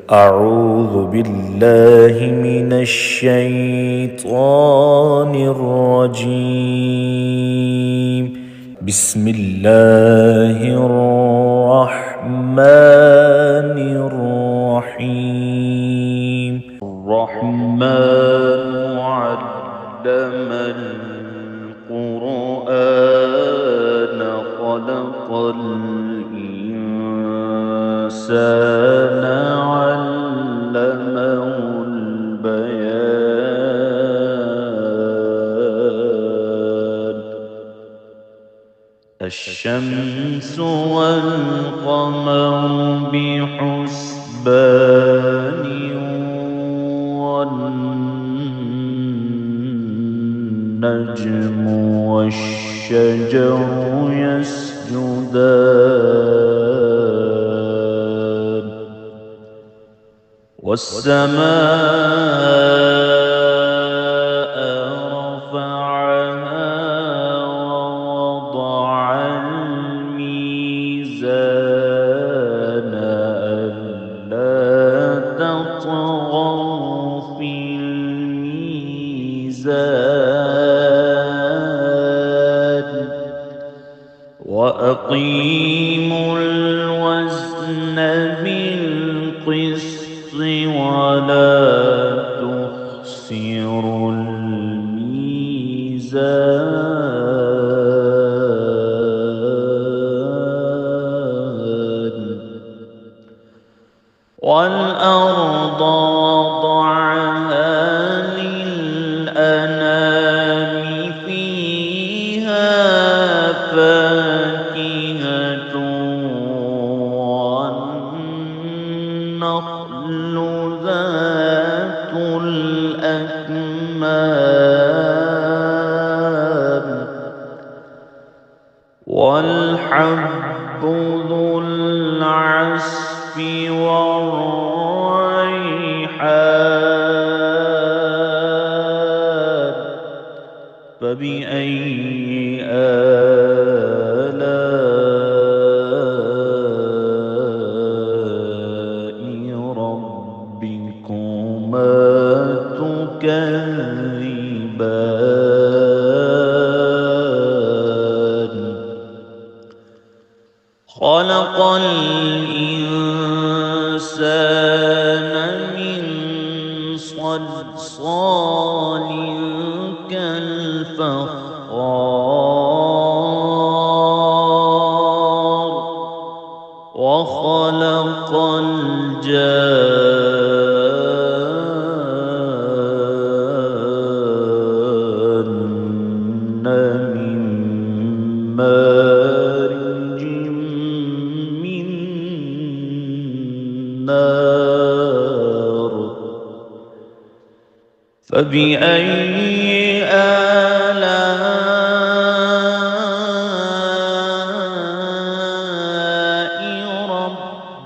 أعوذ بالله من الشيطان الرجيم. بسم الله الرحمن الرحيم. الرحمن علم القرآن خلق الإنسان علمه البيان. الشمس والقمر بحسبان والنجم والشجر يسجدان والسماء رفعها ووضع الميزان ألا تطغوا في الميزان وأقيموا الوزن بالقسط ولا تخسروا الميزان. والأرض وضعها للأنام فيها فاكهة والنخل ذات الأكمام والحب ذو العصف والريحان. فبأي آلاء ربكما تكذبان. خلق الإنسان من صلصال كالفخار وخلق الجان من مارج من نار. فبأي آلاء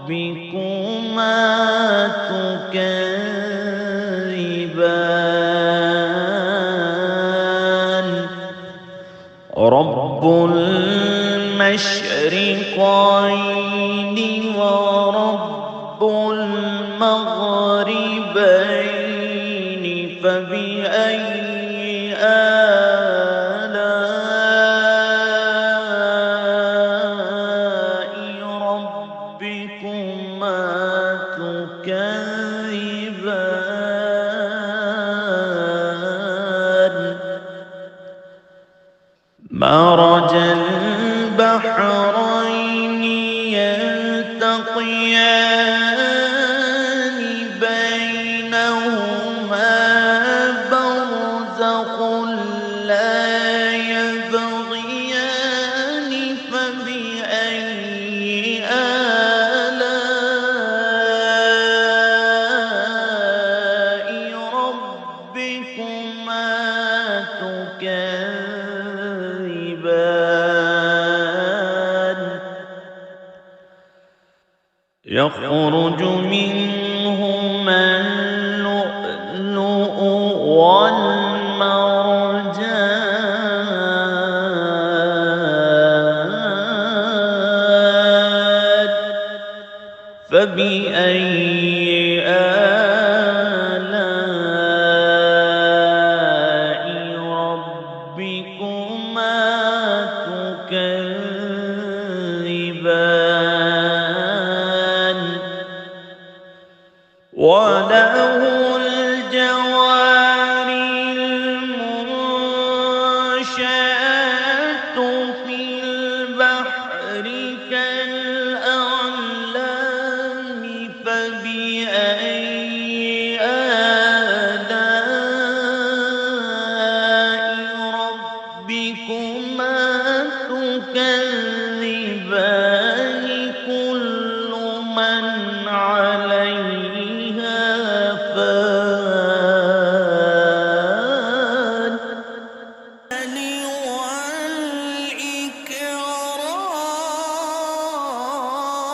ربكما تكذبان. رب المشرقين ورب المغربين. فبأي آلاء ربكما تكذبان. مرج البحرين يلتقيان بينهما برزخ لا يبغيان. فبأي آلاء ربكما تكذبان. يخرج منهما اللؤلؤ والمرجان. فبأي وله الجوار المنشآت في البحر كالأعلام فبأي آلاء ربكما تكذبان كل من عليها فان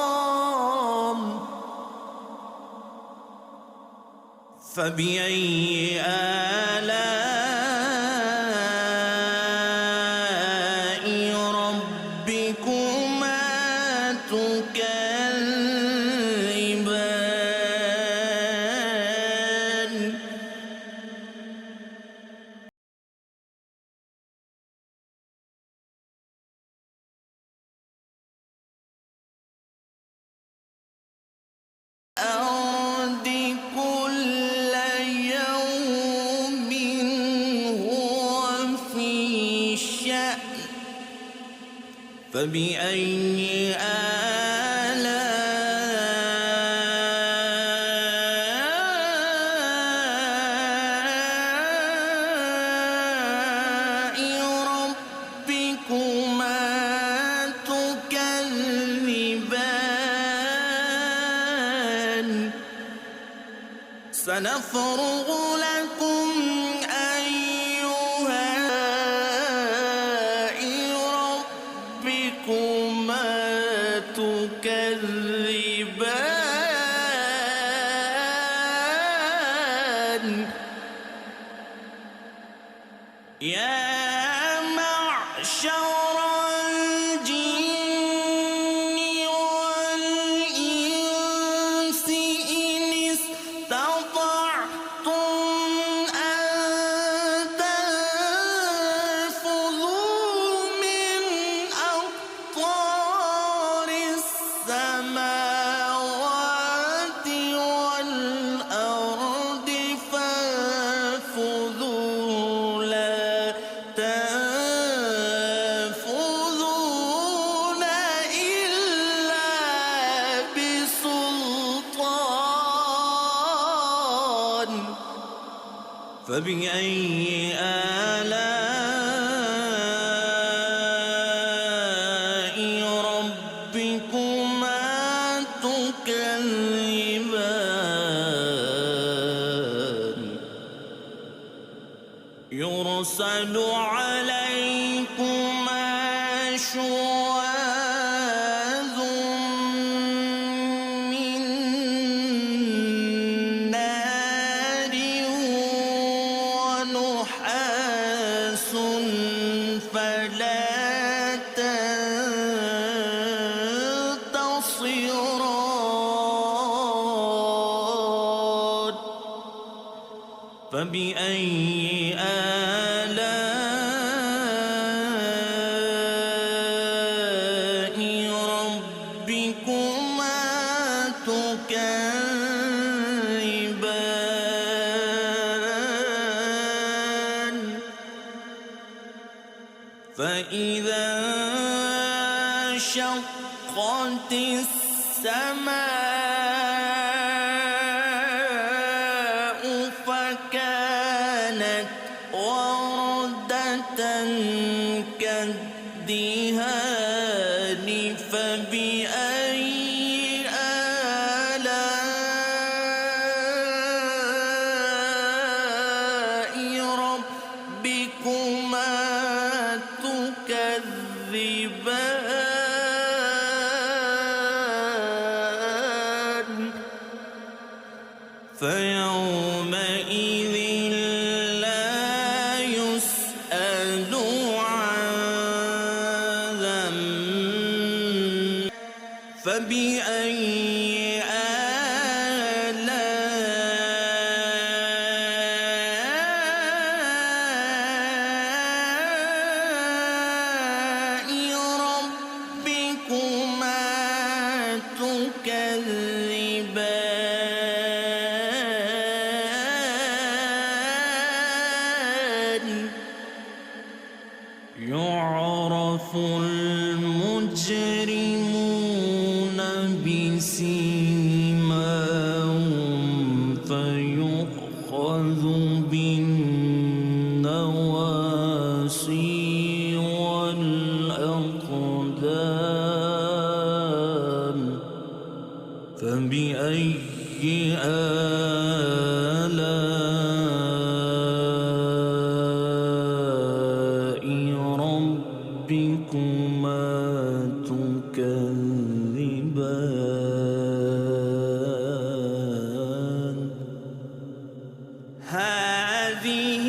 والإكرام فبأي آلاء ربكما تكذبان الأرض كل يوم هو في شأن فبأي آلاء ربكما تكذبان سنفرغ لكم أيها ربكما تكذبان يا معشر الجن والإنس إن استطعتم أن تنفذوا من أقطار السماوات والأرض فانفذوا لا تنفذون إلا بسلطان فبأي آلاء ربكما تكذبان يرسل عليكما شواظ من نار ونحاس فلا تنتصران فبأي آلاء ربكما تكذبان فإذا انشقت السماء فكانت وردة كالدهان فبأي آلاء ربكما تكذبان فيومئذ لا يسأل عن ذنب فبأي آلاء ربكما تكذبان آلاء ربكما تكذبان هذه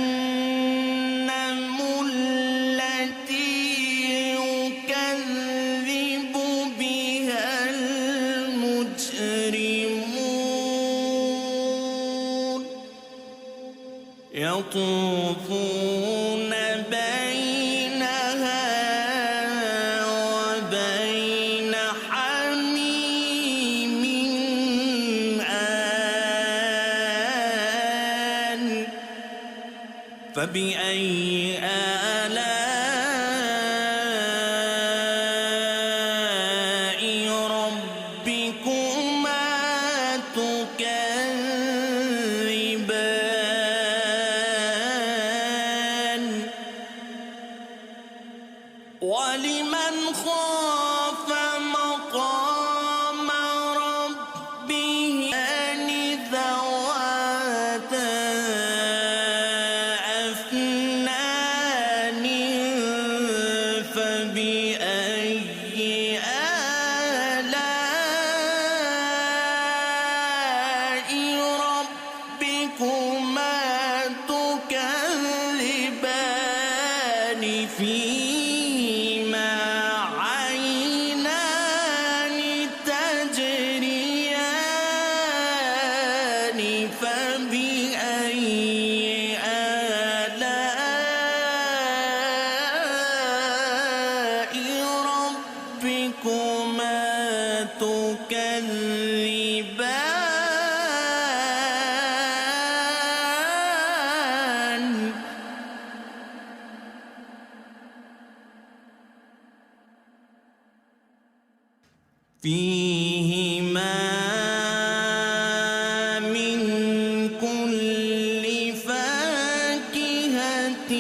جهنم التي يكذب بها المجرمون يطوفون بينها وبين حميم آن فبأي آلاء ربكما تكذبان ولمن خاف مقام ربه ذواتا أفنان فبأي آلاء ربكما تكذبان فيهما عينان تجريان فبأي آلاء ربكما تكذبان فيهما من كل فاكهة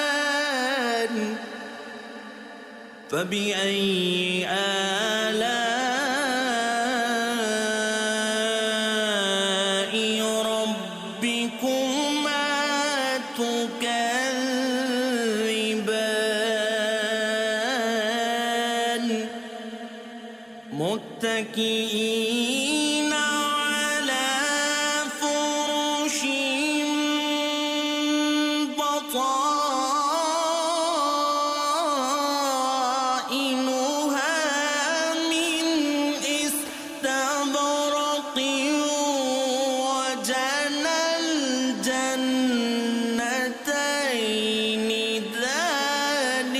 زوجان فبأي آلاء ربكما تكذبان متكئين على فرش بطائنها من استبرق وجنى الجنتين دان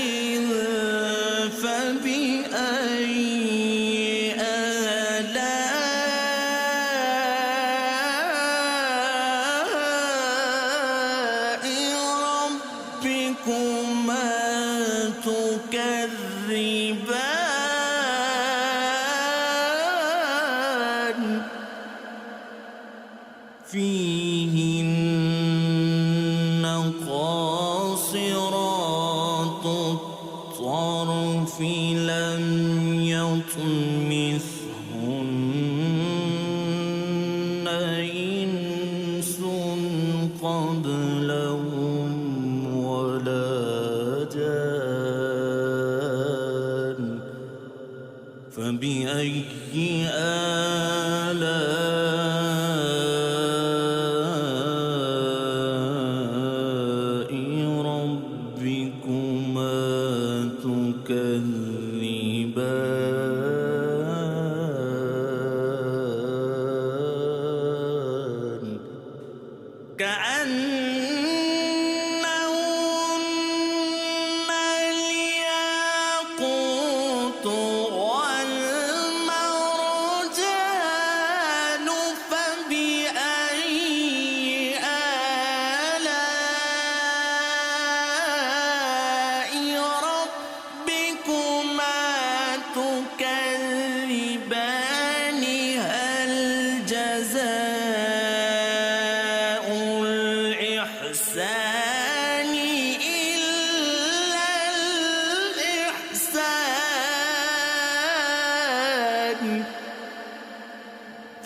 فبأي آلاء ربكما تكذبان فيهن قاصرات الطرف لم يطمثهن إنس قبلهم ولا جان فبأي آلاء ربكما تكذبان كأنهن الياقوت والمرجان فبأي آلاء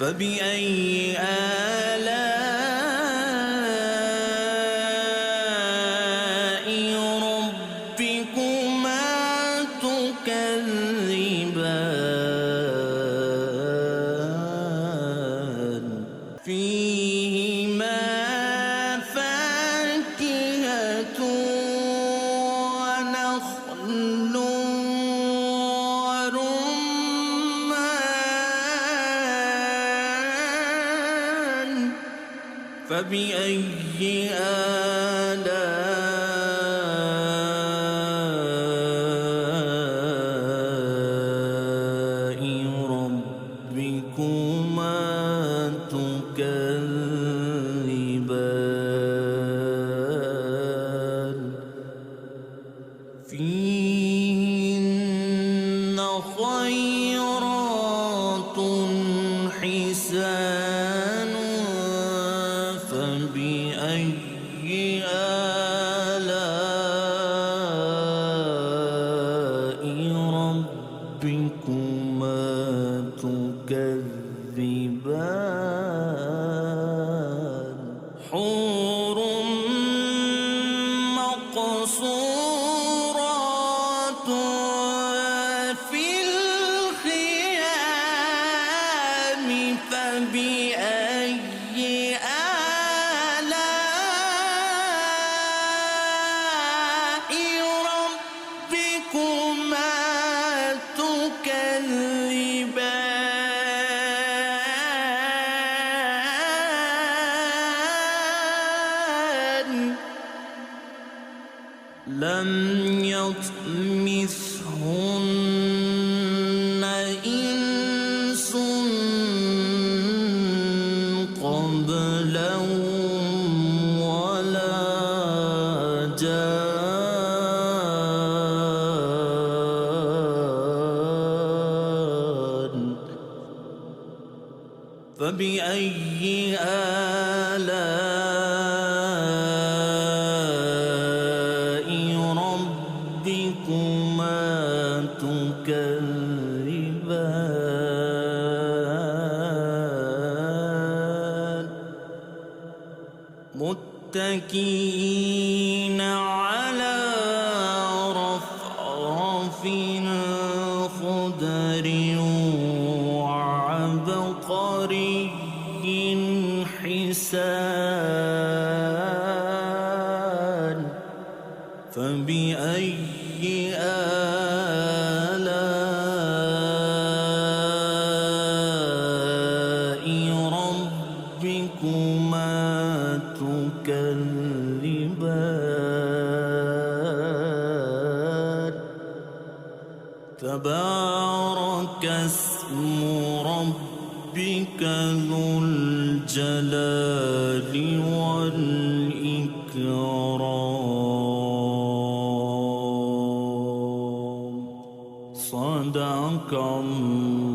فبأي آلاء ربكما تكذبان فيهما فاكهة ونخل ورمان فبأي آلاء ربكما تكذبان فيهن خيرات حسان فبأي آلاء ربكما تكذبان حور مقصورات في الخيام فبأي آلاء ربكما تكذبان لم يطمثهن إنس قبلهم ولا جان فبأي آلاء ربكما تكذبان متكئين على رفرف خضر وعبقري حسان فبأي آلاء ربكما تكذبان تبارك اسم ربك ذو الجلال والإكرام صدق الله